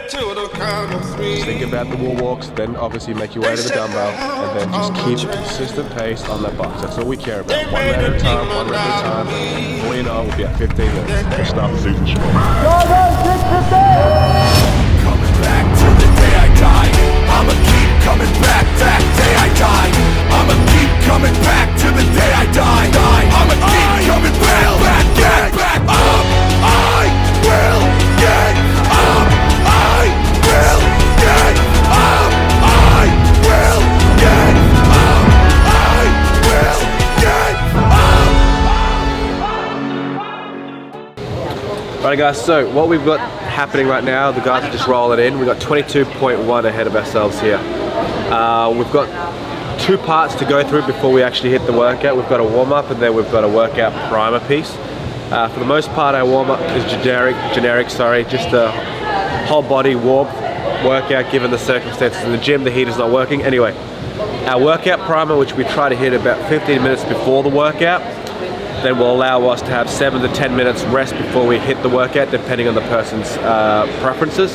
Just think about the wall walks, then obviously make your way to the dumbbell, and then just keep a consistent pace on that box. That's all we care about. One round at a time, one round at a time. Before you know, we'll be at 15 minutes. We'll start the season strong. Coming back till the day I die. I'ma keep coming back, that day I die. I'ma keep coming back till the day I die. I'ma keep coming back, get back up. I will get up. I will get up. I will get up. I will get up. Alright guys, so what we've got happening right now, the guys are just rolling in. We've got 22.1 ahead of ourselves here. We've got 2 parts to go through before we actually hit the workout. We've got a warm-up and then we've got a workout primer piece. For the most part, our warm-up is generic, just a whole body warmth workout given the circumstances in the gym. The heat is not working. Anyway, our workout primer, which we try to hit about 15 minutes before the workout, then will allow us to have 7 to 10 minutes rest before we hit the workout, depending on the person's preferences.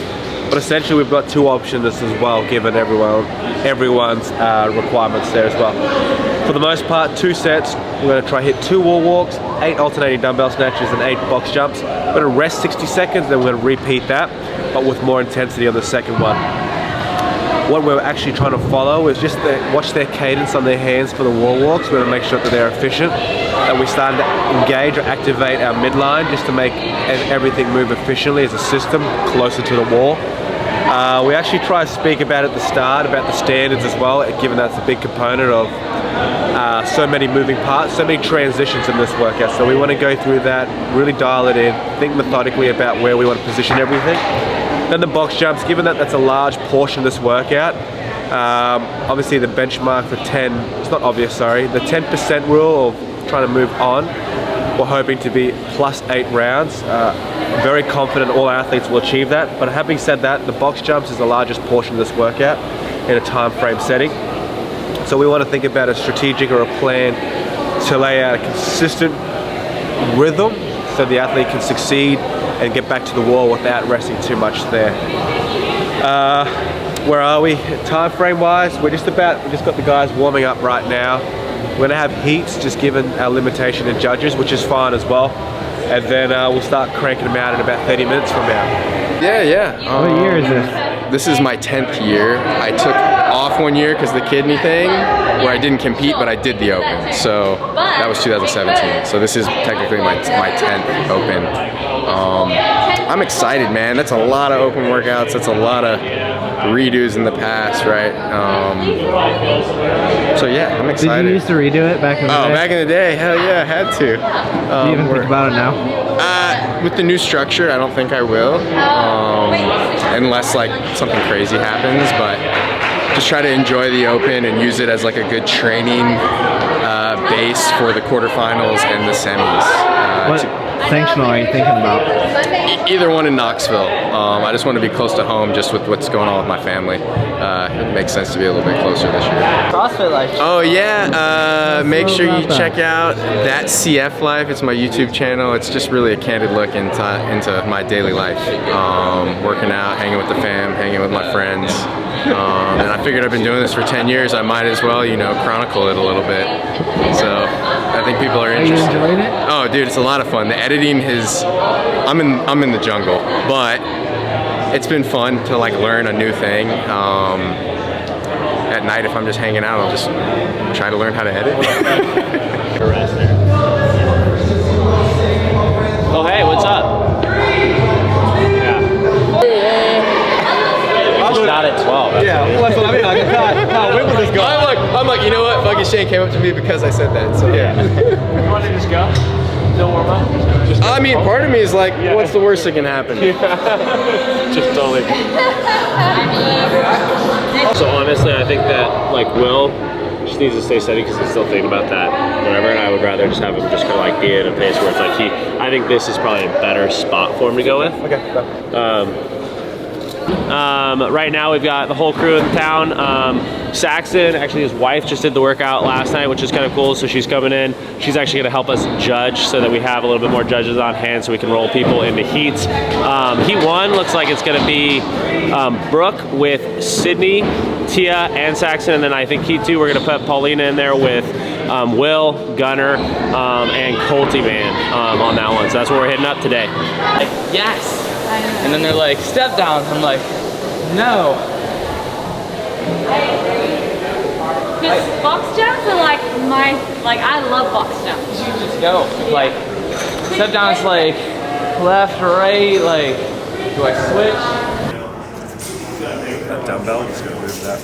But essentially we've got 2 options as well, given everyone's requirements there as well. For the most part, 2 sets. We're going to try hit 2 wall walks, 8 alternating dumbbell snatches and 8 box jumps. We're going to rest 60 seconds, then we're going to repeat that, but with more intensity on the second one. What we're actually trying to follow is just watch their cadence on their hands for the wall walks. We're going to make sure that they're efficient, that we start to engage or activate our midline just to make everything move efficiently as a system closer to the wall. We actually try to speak about at the start about the standards as well, given that's a big component of so many moving parts, so many transitions in this workout. So we want to go through that, really dial it in, think methodically about where we want to position everything. Then the box jumps, given that that's a large portion of this workout, obviously the benchmark for 10, it's not obvious, sorry, the 10% rule of trying to move on, we're hoping to be plus 8 rounds. Very confident all our athletes will achieve that, but having said that, the box jumps is the largest portion of this workout in a time frame setting. So we want to think about a strategic or a plan to lay out a consistent rhythm so the athlete can succeed and get back to the wall without resting too much there. Where are we? Time frame wise, we just got the guys warming up right now. We're gonna have heats just given our limitation in judges, which is fine as well. And then we'll start cranking them out in about 30 minutes from now. Yeah. What year is this? This is my 10th year. I took off 1 year because of the kidney thing, where I didn't compete, but I did the Open. So that was 2017. So this is technically my 10th Open. I'm excited, man. That's a lot of open workouts. That's a lot of redos in the past, right? So yeah, I'm excited. Did you used to redo it back in the day? Oh, back in the day? Hell yeah, I had to. Do you even think about it now? With the new structure, I don't think I will, unless like something crazy happens, but just try to enjoy the Open and use it as like a good training base for the quarterfinals and the semis. What sanctional are you thinking about? Either one in Knoxville. I just want to be close to home just with what's going on with my family. It makes sense to be a little bit closer this year. CrossFit Life. Oh yeah, make sure you check out That CF Life. It's my YouTube channel. It's just really a candid look into my daily life. Working out, hanging with the fam, hanging with my friends. And I figured I've been doing this for 10 years. I might as well, chronicle it a little bit. So I think people are interested. Are you enjoying it? Oh, dude, it's a lot of fun. The editing is, I'm in the jungle, but it's been fun to like learn a new thing. At night, if I'm just hanging out, I'll just try to learn how to edit. Oh, hey, what's up? Just not at 12. Yeah, well, that's what I mean. Like, when will this go? I'm like, you know what? Fucking Shane came up to me because I said that. So yeah. You want to just go? No warm up? I mean, part of me is like, what's the worst that can happen? Just totally. So honestly, I think that like Will just needs to stay steady because he's still thinking about that, whatever. And I would rather just have him just kind of like be at a pace where it's like I think this is probably a better spot for him to go with. Okay. Right now we've got the whole crew in town. Saxon, actually his wife, just did the workout last night, which is kind of cool, so she's coming in. She's actually gonna help us judge so that we have a little bit more judges on hand so we can roll people into heats. Heat 1 looks like it's gonna be Brooke with Sydney, Tia, and Saxon, and then I think Heat 2 we're gonna put Paulina in there with Will, Gunner, and Colty Man on that one. So that's where we're hitting up today. Like, yes. And then they're like, step downs. I'm like, no. Because box jumps are like I love box jumps. You just go. Like, step down is like left, right, like, do I switch? That dumbbell, just gonna move that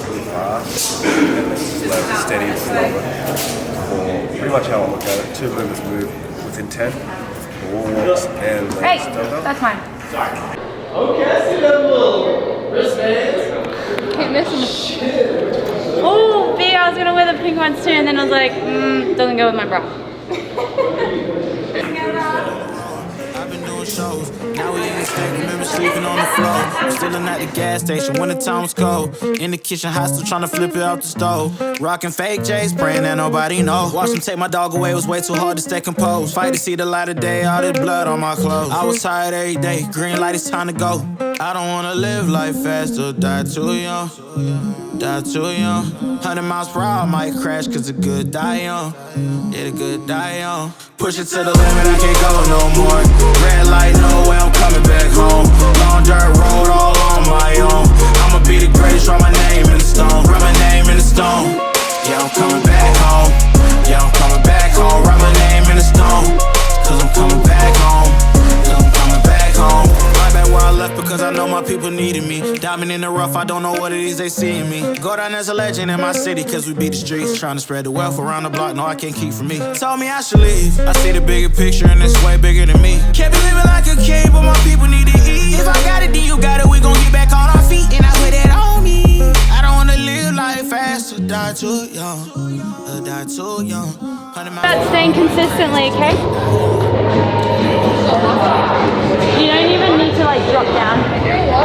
really fast and then just let it steady and slow. Pretty much how I look at it. 2 movers move within 10. 4 walks and legs. Hey, Dumbbell. that's mine. Okay, I see that little wristbands. Keep missing. Oh, big! I was gonna wear the pink ones too, and then I was like, doesn't go with my bra. I've been doing shows. Now we in the state, remember sleeping on the floor. Stealing at the gas station when the time was cold. In the kitchen, hot, still trying to flip it out the stove. Rocking fake J's, praying that nobody know. Watch them take my dog away, it was way too hard to stay composed. Fight to see the light of day, all this blood on my clothes. I was tired every day, green light, it's time to go. I don't wanna live life fast or die too young. Die too young. 100 miles per hour, I might crash, cause the good die young. Yeah, the good die young. Push it to the limit, I can't go no more. Red light, no way, I'm coming back home. Long dirt road, all on my own. I'ma be the greatest, write my name in the stone. Write my name in the stone. Yeah, I'm coming back home. Yeah, I'm coming back home. Write my name in the stone. Cause I'm coming back home. Cause I'm coming back home. Right back where I left because I know my people needed me. Diamond in the rough, I don't know what it is they see in me. Go down as a legend in my city cause we beat the streets. Trying to spread the wealth around the block, no I can't keep from me. Told me I should leave. I see the bigger picture and it's way bigger than me. Can't be living like a king, but my people need to eat. If I got it, then you got it, we gon' get back on our feet. And I put it on me. I don't wanna live life fast or die too young. Or die too young. That's staying consistently, okay? You don't even need to like drop down.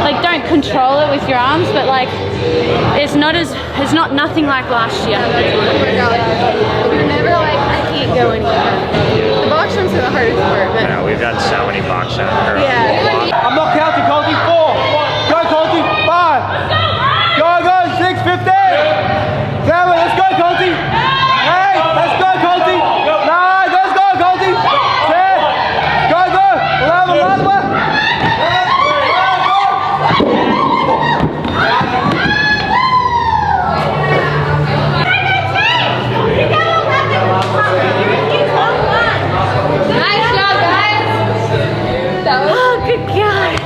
Like don't control it with your arms, but like it's not nothing like last year. You're never like, I can't go anywhere. The box jumps are the hardest part, but Yeah, we've done so many box jumps. yeah. I'm not counting, Colty. 4. Go, Colty. 5. Go, 6, 15. 7, let's go, Colty. 8, let's go, Colty. 9, let's go, Colty. 10. Go. 11, last one. Nice job, guys. That was Good guys.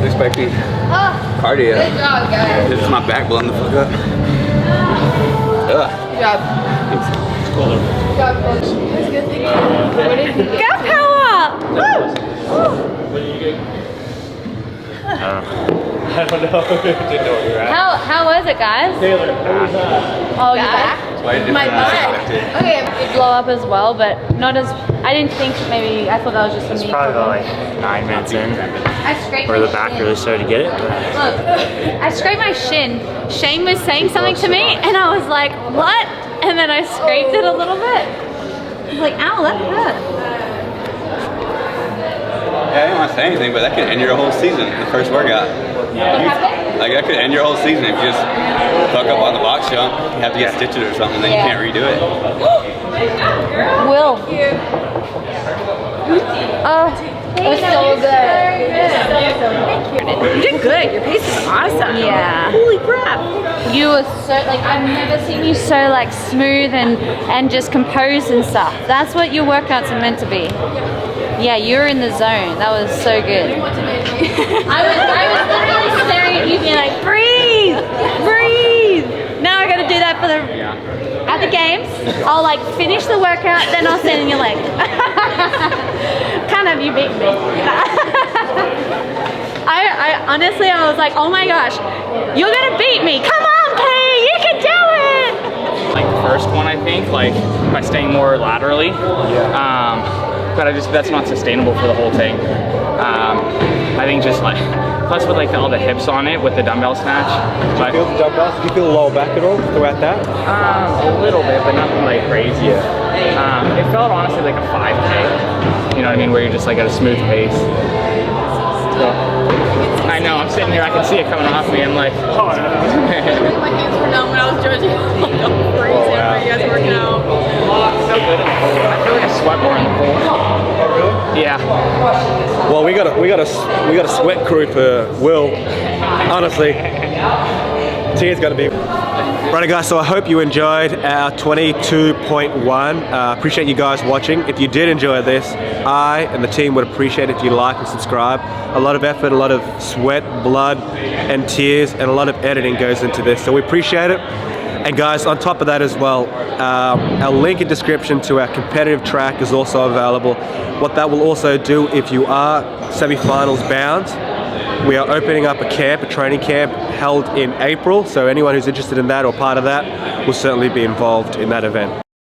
Expecting cardio. good job, guys. This is my back blowing the fuck up. Ugh. Good job. Good job, coach. That's a good thing. What did you get? Go power! I don't know. Didn't know where you're at. How was it, guys? Taylor. Oh, you back? My butt. Okay. It blow up as well, but not as. I didn't think maybe. I thought that was just a It's me. probably about like 9 minutes in I scraped where my the back shin. really started to get it. Look, I scraped my shin. Shane was saying something to me, and I was like, "What?" And then I scraped it a little bit. I was like, "Ow, that hurt." Yeah, I didn't want to say anything, but that could end your whole season, the first workout. Like that could end your whole season if you just fuck up on the box jump. You have to get stitches or something, then you can't redo it. Will. Oh, It was so good. you did good. Your pace is awesome. Yeah. Holy crap. You were so like I've never seen you so like smooth and just composed and stuff. That's what your workouts are meant to be. Yeah, you were in the zone. That was so good. I was literally staring at you being like, breathe, breathe. Now I gotta do that for at the games. I'll like finish the workout, then I'll stand in your leg. Kind of, you beat me. I honestly, I was like, oh my gosh, you're gonna beat me. Come on, P, you can do it. Like the first one, I think, like by staying more laterally. But that's not sustainable for the whole thing. I think just like, plus with like all the hips on it with the dumbbell snatch. Did you feel the dumbbells? Did you feel lower back at all throughout that? A little bit, but nothing like crazy. It felt honestly like a 5K. You know what I mean? Where you're just like at a smooth pace. So, I know, I'm sitting here, I can see it coming off me. I'm like, oh no. My hands were numb when I was judging. Like, I'm freezing when you guys are working out. So good in the pool. I feel like I sweat more in the pool. Oh really? Yeah. Well, we got a sweat crew for Will. Honestly, Tia's got to be. Right guys, so I hope you enjoyed our 22.1. Appreciate you guys watching. If you did enjoy this, I and the team would appreciate if you like and subscribe. A lot of effort, a lot of sweat, blood, and tears, and a lot of editing goes into this, so we appreciate it. And guys, on top of that as well, our link in description to our competitive track is also available. What that will also do, if you are semi-finals bound, we are opening up a camp, a training camp held in April, so anyone who's interested in that or part of that will certainly be involved in that event.